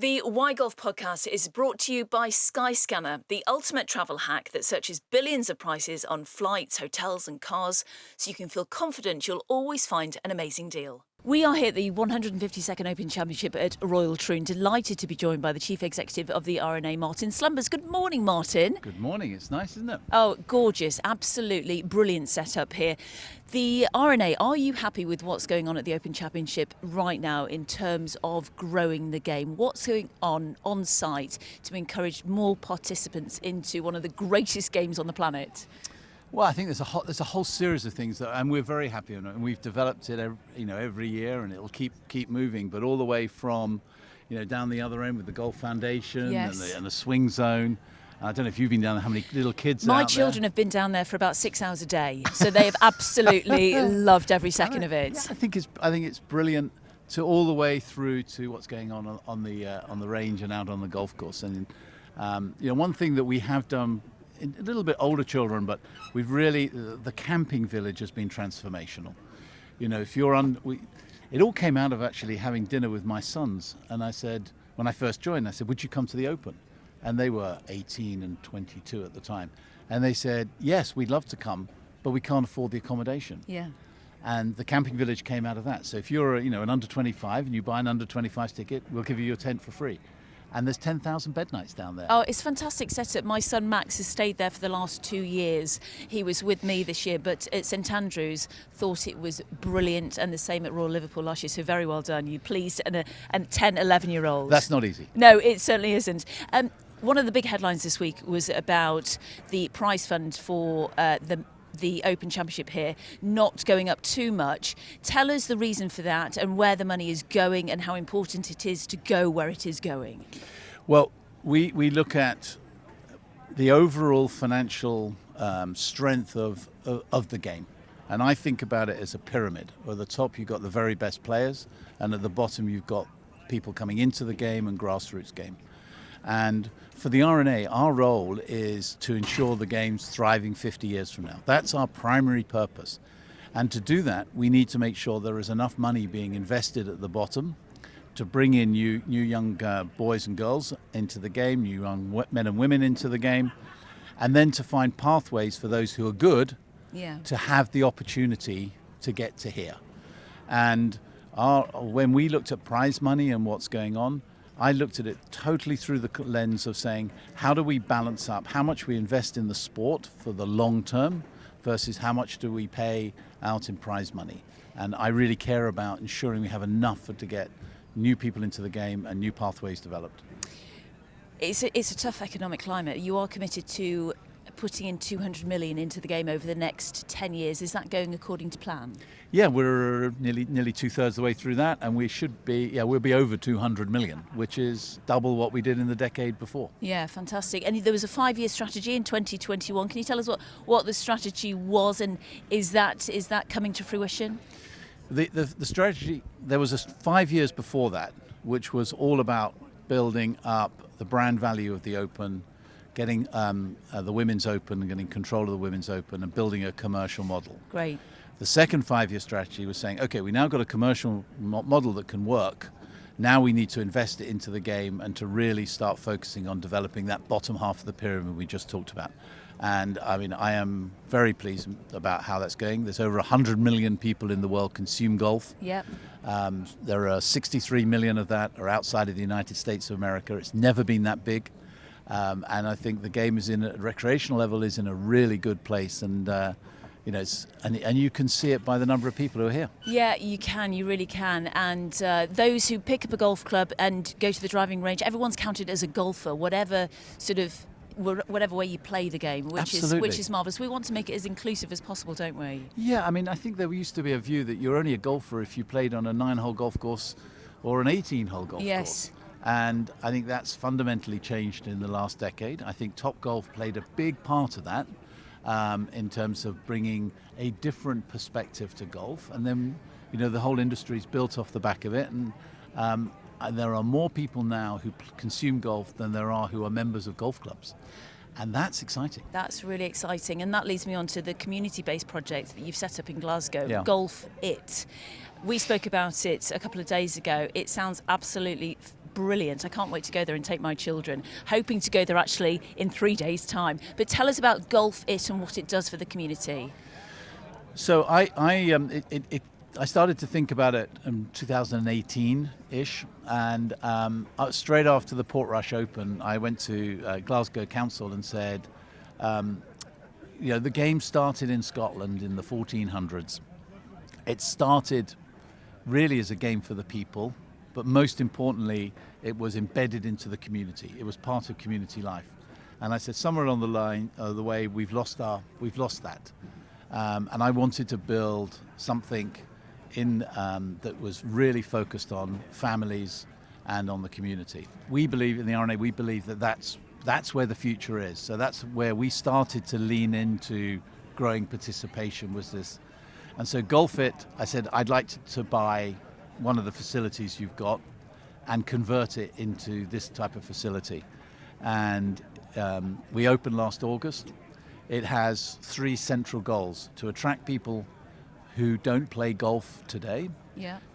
The Why Golf podcast is brought to you by Skyscanner, the ultimate travel hack that searches billions of prices on flights, hotels and cars, so you can feel confident you'll always find an amazing deal. We are here at the 152nd Open Championship at Royal Troon, delighted to be joined by the Chief Executive of the R&A Martin Slumbers. Good morning, Martin. Good morning. It's nice, isn't it? Oh, gorgeous. Absolutely brilliant setup here. The R&A, are you happy with what's going on at the Open Championship right now in terms of growing the game? What's going on site to encourage more participants into one of the greatest games on the planet? Well, I think there's a whole series of things and we're very happy on it, and we've developed it every year, and it'll keep moving. But all the way from down the other end with the Golf Foundation, yes, and the swing zone. I don't know if you've been down there. How many little kids? My children have been down there for about 6 hours a day, so they have absolutely loved every second of it. Yeah, I think it's brilliant. To all the way through to what's going on the range and out on the golf course. And one thing that we have done, a little bit older children, but we've really, the camping village has been transformational. If you're it all came out of actually having dinner with my sons, and I said, when I first joined, I said, would you come to the Open? And they were 18 and 22 at the time, and they said, yes, we'd love to come, but we can't afford the accommodation. Yeah. And the camping village came out of that. So if you're an under 25 and you buy an under 25 ticket, we'll give you your tent for free. And there's 10,000 bed nights down there. Oh, it's a fantastic setup. My son Max has stayed there for the last 2 years. He was with me this year, but at St Andrews thought it was brilliant, and the same at Royal Liverpool last year. So very well done. You pleased and 10, 11-year-olds. That's not easy. No, it certainly isn't. One of the big headlines this week was about the prize fund for the Open Championship here not going up too much. Tell us the reason for that and where the money is going and how important it is to go where it is going. Well, we look at the overall financial strength of the game. And I think about it as a pyramid. At the top you've got the very best players, and at the bottom you've got people coming into the game and grassroots game. And for the R&A, our role is to ensure the game's thriving 50 years from now. That's our primary purpose. And to do that, we need to make sure there is enough money being invested at the bottom to bring in new young boys and girls into the game, new young men and women into the game, and then to find pathways for those who are good to have the opportunity to get to here. And when we looked at prize money and what's going on, I looked at it totally through the lens of saying, how do we balance up how much we invest in the sport for the long term versus how much do we pay out in prize money? And I really care about ensuring we have enough to get new people into the game and new pathways developed. It's a tough economic climate. You are committed to putting in 200 million into the game over the next 10 years. Is that going according to plan? Yeah, we're nearly 2/3 of the way through that, and we'll be over 200 million, which is double what we did in the decade before. Yeah, fantastic. And there was a 5-year strategy in 2021. Can you tell us what the strategy was, and is that coming to fruition? The strategy, there was 5 years before that, which was all about building up the brand value of the Open, getting the Women's Open and getting control of the Women's Open and building a commercial model. Great. The second 5-year strategy was saying, okay, we now got a commercial model that can work. Now we need to invest it into the game and to really start focusing on developing that bottom half of the pyramid we just talked about. And I am very pleased about how that's going. There's over 100 million people in the world consume golf. Yep. There are 63 million of that are outside of the United States of America. It's never been that big. And I think the game is at recreational level is in a really good place, and and you can see it by the number of people who are here. Yeah, you can, you really can. And those who pick up a golf club and go to the driving range, everyone's counted as a golfer, whatever way you play the game, which is marvellous. We want to make it as inclusive as possible, don't we? Yeah, I think there used to be a view that you're only a golfer if you played on a 9-hole golf course or an 18-hole golf course. And I think that's fundamentally changed in the last decade. I think Topgolf played a big part of that in terms of bringing a different perspective to golf. And then, the whole industry's built off the back of it. And there are more people now who consume golf than there are who are members of golf clubs. And that's exciting. That's really exciting. And that leads me on to the community-based project that you've set up in Glasgow, yeah. Golf It. We spoke about it a couple of days ago. It sounds absolutely brilliant. I can't wait to go there and take my children. Hoping to go there actually in 3 days' time. But tell us about Golf It and what it does for the community. So I started to think about it in 2018-ish, and straight after the Portrush Open, I went to Glasgow Council and said, the game started in Scotland in the 1400s. It started really as a game for the people, but most importantly, it was embedded into the community. It was part of community life. And I said, somewhere along the way, we've lost that. And I wanted to build something that was really focused on families and on the community. We believe in the R&A. We believe that that's where the future is. So that's where we started to lean into growing participation. Was this, and so Golf It. I said I'd like to buy one of the facilities you've got and convert it into this type of facility. And we opened last August. It has 3 central goals: to attract people who don't play golf today,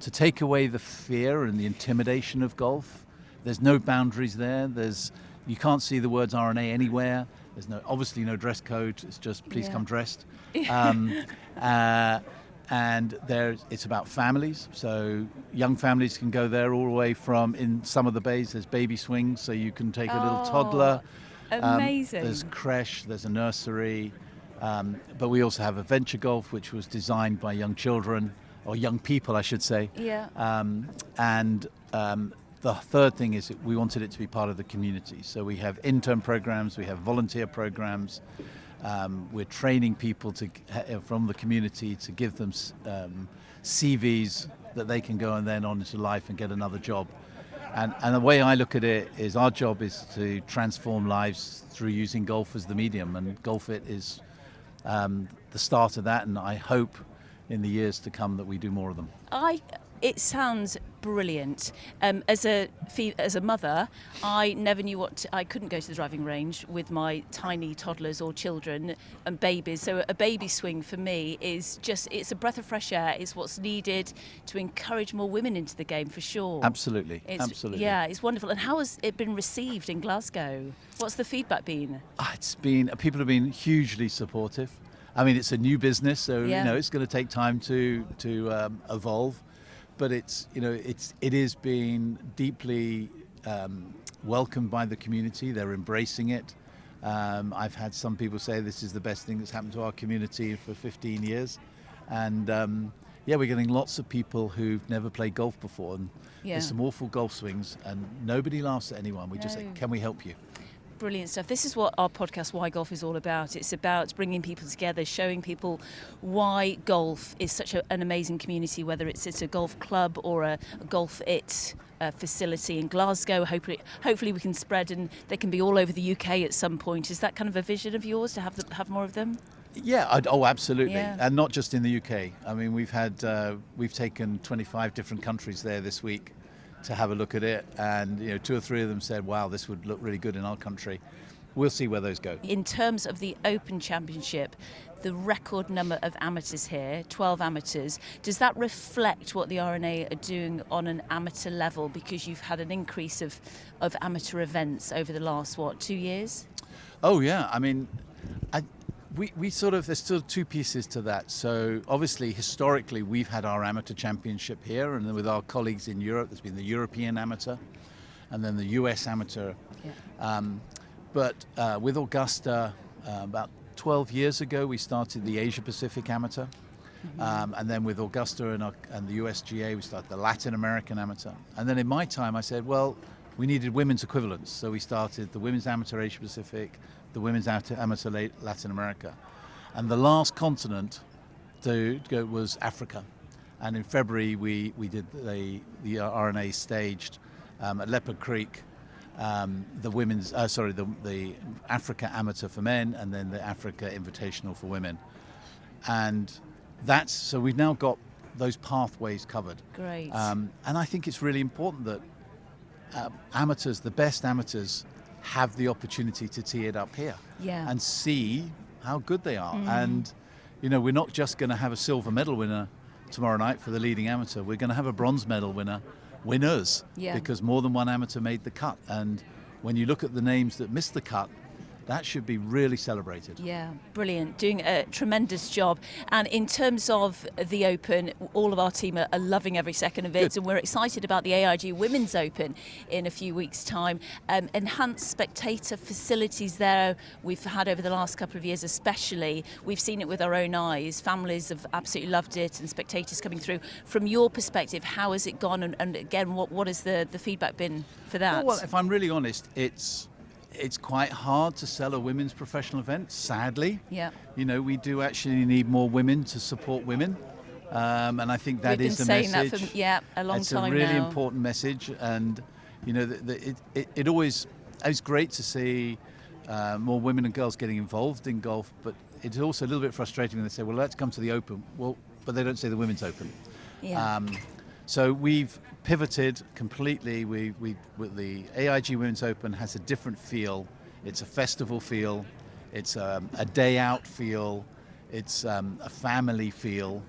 to take away the fear and the intimidation of golf. There's no boundaries there. You can't see the words R&A anywhere. There's obviously no dress code. It's just please come dressed. And it's about families. So young families can go there all the way from, in some of the bays, there's baby swings, so you can take a little toddler. Amazing. There's creche, there's a nursery. But we also have adventure golf, which was designed by young children, or young people, I should say. The third thing is that we wanted it to be part of the community. So we have intern programs, we have volunteer programs. We're training people from the community to give them CVs that they can go and then on into life and get another job. And the way I look at it is our job is to transform lives through using golf as the medium, and Golf It is the start of that, and I hope in the years to come that we do more of them. It sounds brilliant. As a mother, I never knew I couldn't go to the driving range with my tiny toddlers or children and babies. So a baby swing for me is it's a breath of fresh air. It's what's needed to encourage more women into the game, for sure. Absolutely. Absolutely. Yeah, it's wonderful. And how has it been received in Glasgow? What's the feedback been? People have been hugely supportive. I mean, it's a new business, so it's going to take time to evolve. But it is being deeply welcomed by the community. They're embracing it. I've had some people say this is the best thing that's happened to our community for 15 years. And we're getting lots of people who've never played golf before. And there's some awful golf swings and nobody laughs at anyone. We just say, can we help you? Brilliant stuff. This is what our podcast, Why Golf, is all about. It's about bringing people together, showing people why golf is such an amazing community, whether it's a golf club or a Golf It facility in Glasgow. Hopefully we can spread, and they can be all over the UK at some point. Is that kind of a vision of yours, to have more of them? Yeah, absolutely. And not just in the UK. I mean, we've taken 25 different countries there this week to have a look at it, and 2 or 3 of them said, wow, this would look really good in our country. We'll see where those go. In terms of the Open Championship, the record number of amateurs here, 12 amateurs, does that reflect what the R&A are doing on an amateur level? Because you've had an increase of amateur events over the last, 2 years? Oh yeah, I mean, there's sort of 2 pieces to that. So obviously, historically, we've had our amateur championship here, and then with our colleagues in Europe, there's been the European amateur, and then the US amateur. But with Augusta, about 12 years ago, we started the Asia Pacific amateur. And then with Augusta and the USGA, we started the Latin American amateur. And then in my time, I said, well, we needed women's equivalents. So we started the women's amateur Asia Pacific, the women's amateur Latin America. And the last continent to go was Africa. And in February, we did the R&A staged at Leopard Creek, the Africa Amateur for men, and then the Africa Invitational for women. And so we've now got those pathways covered. Great. And I think it's really important that amateurs, the best amateurs, have the opportunity to tee it up here and see how good they are. And, we're not just going to have a silver medal winner tomorrow night for the leading amateur. We're going to have a bronze medal winner winners, Yeah. because more than one amateur made the cut. And when you look at the names that missed the cut, that should be really celebrated. Yeah, brilliant. Doing a tremendous job. And in terms of the Open, all of our team are loving every second of it. Good. And we're excited about the AIG Women's Open in a few weeks' time. Enhanced spectator facilities there we've had over the last couple of years especially. We've seen it with our own eyes. Families have absolutely loved it and spectators coming through. From your perspective, how has it gone? And again, what has the feedback been for that? Well, if I'm really honest, it's quite hard to sell a women's professional event, sadly. Yeah. You know, we do actually need more women to support women. And I think that We've is the been saying message. that for a long it's time a really now. important message. And, you know, it's great to see more women and girls getting involved in golf, but it's also a little bit frustrating when they say, well, let's come to the Open. Well, but they don't say the Women's Open. Yeah. So we've pivoted completely. With the AIG Women's Open has a different feel. It's a festival feel. It's a day out feel. It's a family feel.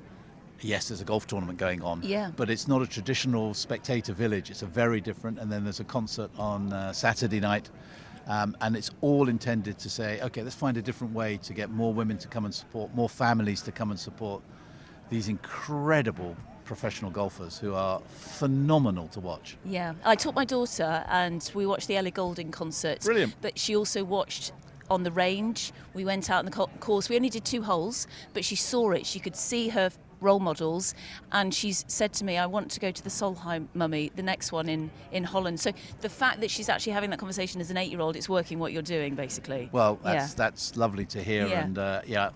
Yes, there's a golf tournament going on. Yeah. But it's not a traditional spectator village. It's a very different. And then there's a concert on Saturday night. And it's all intended to say, okay, let's find a different way to get more women to come and support, more families to come and support these incredible professional golfers who are phenomenal to watch. Yeah, I took my daughter and we watched the Ellie Goulding concert. Brilliant. But she also watched on the range. We went out on the course. We only did 2 holes, but she saw it. She could see her role models, and she's said to me, I want to go to the Solheim Mummy, the next one in Holland. So the fact that she's actually having that conversation as an 8-year-old, it's working what you're doing, basically. Well, that's lovely to hear. Yeah. And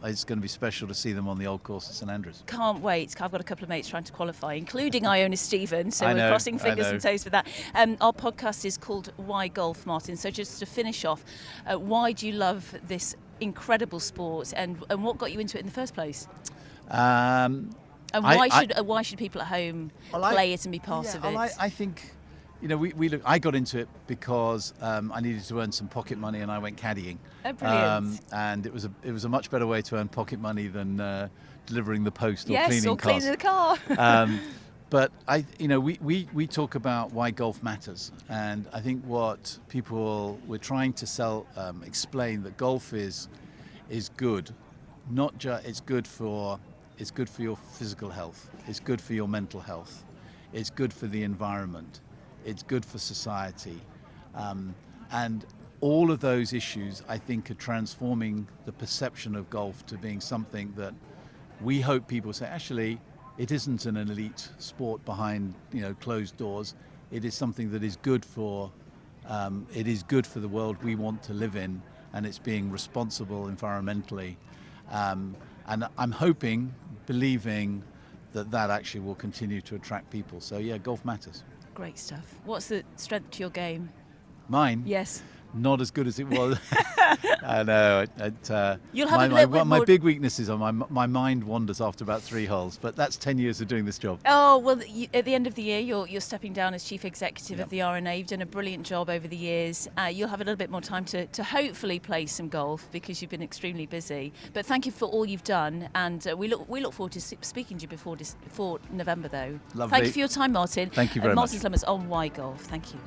it's going to be special to see them on the old course at St Andrews. Can't wait. I've got a couple of mates trying to qualify, including Iona Stevens, so I we're know, crossing I fingers know. and toes for that. Our podcast is called Why Golf, Martin. So just to finish off, why do you love this incredible sport, and what got you into it in the first place? And why should people at home play it and be part of it? Well, I think, you know, I got into it because I needed to earn some pocket money, and I went caddying. Oh, brilliant. And it was a much better way to earn pocket money than delivering the post or yes, cleaning or cars. cleaning the car. But we talk about why golf matters, and I think what we're trying to explain that golf is good, not just it's good for your physical health, it's good for your mental health, it's good for the environment, it's good for society, and all of those issues I think are transforming the perception of golf to being something that we hope people say, actually, it isn't an elite sport behind closed doors. It is something that is good for the world we want to live in, and it's being responsible environmentally. And I'm believing that actually will continue to attract people. So yeah, golf matters. Great stuff. What's the strength to your game? Mine? Yes. Not as good as it was. I know. You'll have a little bit my more... big weakness is my mind wanders after about 3 holes, but that's 10 years of doing this job. Oh, well, at the end of the year, you're stepping down as Chief Executive Yep. of the R&A. You've done a brilliant job over the years. You'll have a little bit more time to hopefully play some golf because you've been extremely busy. But thank you for all you've done, and we look forward to speaking to you before November, though. Lovely. Thank you for your time, Martin. Thank you very Martin much. Slumbers on Why Golf. Thank you.